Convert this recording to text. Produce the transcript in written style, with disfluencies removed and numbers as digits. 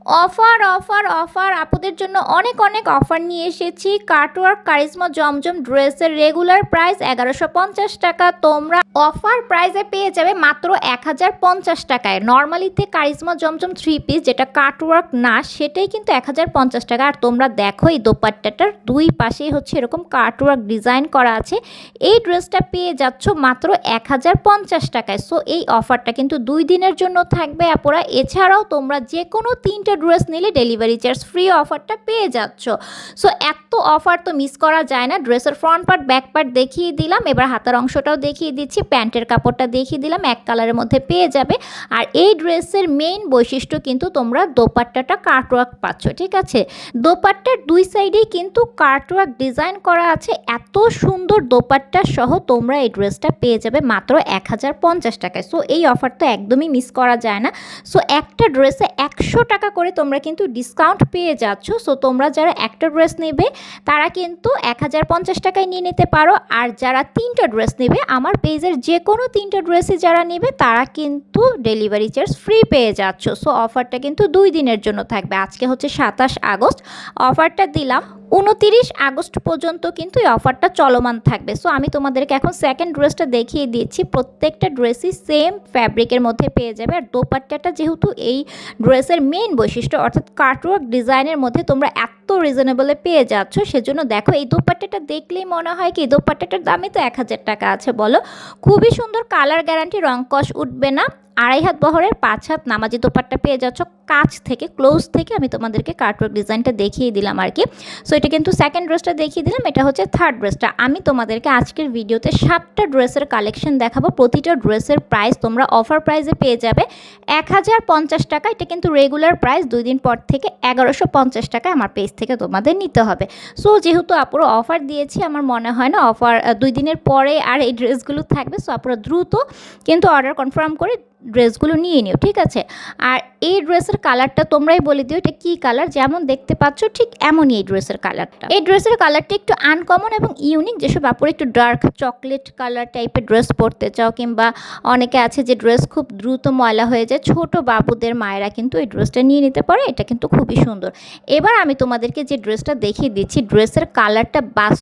Offer offer offer আপুদের জন্য অনেক অনেক অফার নিয়ে এসেছি। কাটওয়ার্ক কারিজমা জমজম ড্রেসের রেগুলার প্রাইস 1150 টাকা, তোমরা অফার প্রাইসে পেয়ে যাবে মাত্র 1050 টাকায়। নর্মালিতে কারিজমা জমজম 3 পিস যেটা কাটওয়ার্ক না সেটাই কিন্তু 1050 টাকা। আর তোমরা দেখো এই দোপাট্টাটার দুই পাশেই হচ্ছে এরকম কাটওয়ার্ক ডিজাইন করা আছে। এই ড্রেসটা পেয়ে যাচ্ছ মাত্র 1050 টাকায়। সো এই অফারটা কিন্তু 2 দিনের জন্য থাকবে আপুরা। এছাড়াও তোমরা যে কোনো 3টে ড্রেস নিলে ডেলিভারি চার্জ ফ্রি অফারটা পেয়ে যাচ্ছ। সো এত অফার তো মিস করা যায় না। ড্রেসের ফ্রন্ট পার্ট ব্যাক পার্ট দেখিয়ে দিলাম, এবার হাতার অংশটাও দেখিয়ে দিচ্ছি, প্যান্টের কাপড়টা দেখিয়ে দিলাম, এক কালারের মধ্যে পেয়ে যাবে। আর এই ড্রেসের মেইন বৈশিষ্ট্য কিন্তু তোমরা দোপাট্টাটা কাটওয়ার্ক পাচ্ছ, ঠিক আছে। দোপাট্টার দুই সাইডেই কিন্তু কাটওয়ার্ক ডিজাইন করা আছে। এত সুন্দর দোপাট্টা সহ তোমরা এই ড্রেসটা পেয়ে যাবে মাত্র 1050 টাকায়। সো এই অফার তো একদমই মিস করা যায় না। সো একটা ড্রেসে 100 টাকা করে তোমরা কিন্তু ডিসকাউন্ট পেয়ে যাচ্ছ। সো তোমরা যারা একটা ড্রেস নেবে তারা কিন্তু 1050 টাকায় নিয়ে নিতে পারো। আর যারা 3টা ড্রেস নেবে আমার পেজের যে কোনো 3টা ড্রেসই যারা নেবে তারা কিন্তু ডেলিভারি চার্জ ফ্রি পেয়ে যাচ্ছ। সো অফারটা কিন্তু 2 দিনের জন্য থাকবে। আজকে হচ্ছে 27 আগস্ট, অফারটা দিলাম 29 আগস্ট পর্যন্ত কিন্তু এই অফারটা চলমান থাকবে। সো আমি তোমাদেরকে এখন সেকেন্ড ড্রেসটা দেখিয়ে দিচ্ছি। প্রত্যেকটা ড্রেসই সেম ফ্যাব্রিকের মধ্যে পেয়ে যাবে। আর দোপাট্টাটা যেহেতু এই ড্রেসের মেইন বৈশিষ্ট্য অর্থাৎ কাটওয়ার্ক ডিজাইনের মধ্যে তোমরা এত রিজনেবলে পেয়ে যাচ্ছ, সেজন্য দেখো এই দোপাট্টাটা দেখলেই মনে হয় কি দোপাট্টাটার দামই তো 1000 টাকা আছে বলো। খুবই সুন্দর কালার গ্যারান্টি, রং কষ উঠবে না। 2.5 হাত বহরের 5 হাত নামাজি দোপাট্টা পেয়ে যাচ্ছ। কাছ থেকে ক্লোজ থেকে আমি তোমাদেরকে কাটওয়ার্ক ডিজাইনটা দেখিয়ে দিলাম আর কি। সো এটা কিন্তু সেকেন্ড ড্রেসটা দেখিয়ে দিলাম, এটা হচ্ছে থার্ড ড্রেসটা। আমি তোমাদেরকে আজকের ভিডিওতে 7টা ড্রেসের কালেকশন দেখাবো। প্রতিটা ড্রেসের প্রাইস তোমরা অফার প্রাইসে পেয়ে যাবে 1050 টাকা। এটা কিন্তু রেগুলার প্রাইস 2 দিন পর থেকে 1150 টাকা আমার পেজ থেকে তোমাদের নিতে হবে। সো যেহেতু আপুরা অফার দিয়েছি, আমার মনে হয় না অফার 2 দিনের পরে আর এই ড্রেসগুলো থাকবে। সো আপুরা দ্রুত কিন্তু অর্ডার কনফার্ম করে ড্রেসগুলো নিয়ে নিও, ঠিক আছে। আর এই ড্রেসের কালারটা তোমরাই বলে দিও এটা কী কালার। যেমন দেখতে পাচ্ছ ঠিক এমনই এই ড্রেসের কালারটা। এই ড্রেসের কালারটা একটু আনকমন এবং ইউনিক। যেসব আপুরা একটু ডার্ক চকলেট কালার টাইপের ড্রেস পরতে চাও, কিংবা অনেকে আছে যে ড্রেস খুব দ্রুত ময়লা হয়ে যায়, ছোট বাবুদের মায়েরা কিন্তু এই ড্রেসটা নিয়ে নিতে পারে। এটা কিন্তু খুবই সুন্দর। এবার আমি তোমাদেরকে যে ড্রেসটা দেখিয়ে দিচ্ছি, ড্রেসের কালারটা